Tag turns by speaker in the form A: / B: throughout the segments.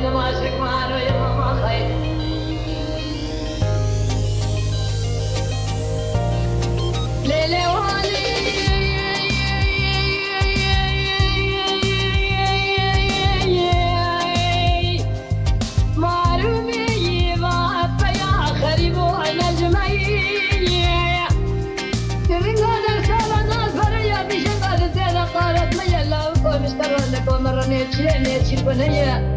A: نماشك معنا يا ماما خير ليلي والي معرومي ما فيا خريب ونجمي من قدر سالنا الفريا بشبه الدين قالت ميلا وكون اشترى لكم مرة نيتشي البنية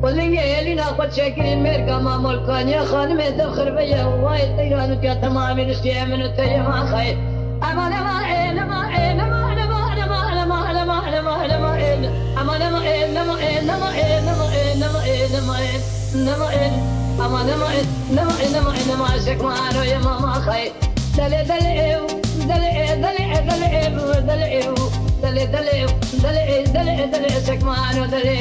A: واللي لنا قد شاكرين ميركا ما ملكان يا خانم تفخر بيا وايد طيران وكا تمام نشتي من التيم خير امان امان امان امان امان امان امان امان امان امان امان امان امان امان امان شك معنا يا ماما خير دلي دلي دلي دلي دلي دلي دلي دلي دلي دلي دلي شك معنا دلي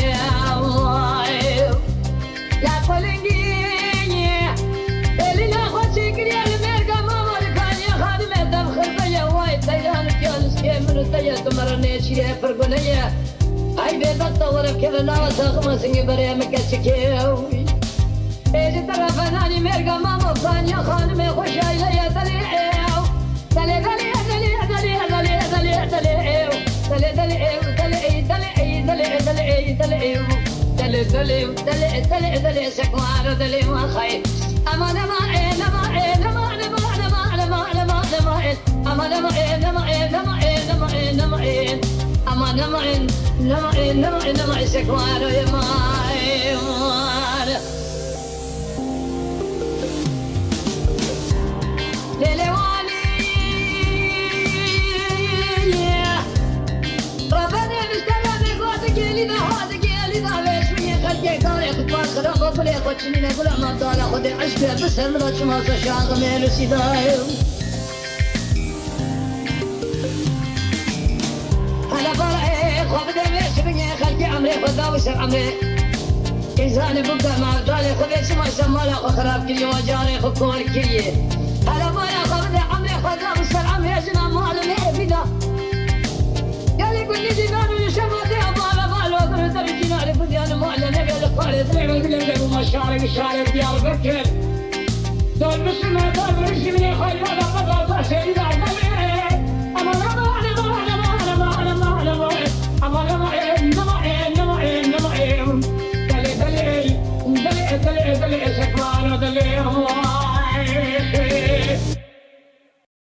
A: لا فلنجي اللي ناخد شكري المرقة ماما كان يا خادمة دمخل بيا وايد تيران كيال سكيم من التيا تمرني شيء فرقونية هاي بيت الطور بكل ناس خمس بري مكتشكيوي ايش ترى فناني مرقة ماما كان يا خادمة خوش عليا دليعو دلي دلي دلي دلي دلي دلي دلي دلي دلي دلي دلي دلي دلي سكوار دلي ما خير امان امان امان امان امان امان امان امان امان امان امان امان امان امان امان امان سكوار يا مان ليلي والي ربنا مستلم قوتك لنا هذا ليش من خلقي كان يخطبان خرق وبلي خوشني نقول ما طالع خد عشق بس من شما شاق من سيدايو هلا فرعي خوف دميش من خلقي عمري خدا وسر عمري إنسان بقى مع طالع خد اسمه سمالا وخراب كلي وجاري خكور كلي هلا فرعي خوف عمري خدا وسر عمري جنا مال مهبدا قال لي قل لي دينار وشما دي نعرف أنا ما أنا نبي الخالد نبي مشارق الشارع ديال بكر دول مسلم دول برشي من يخيل هذا قضاء سيدنا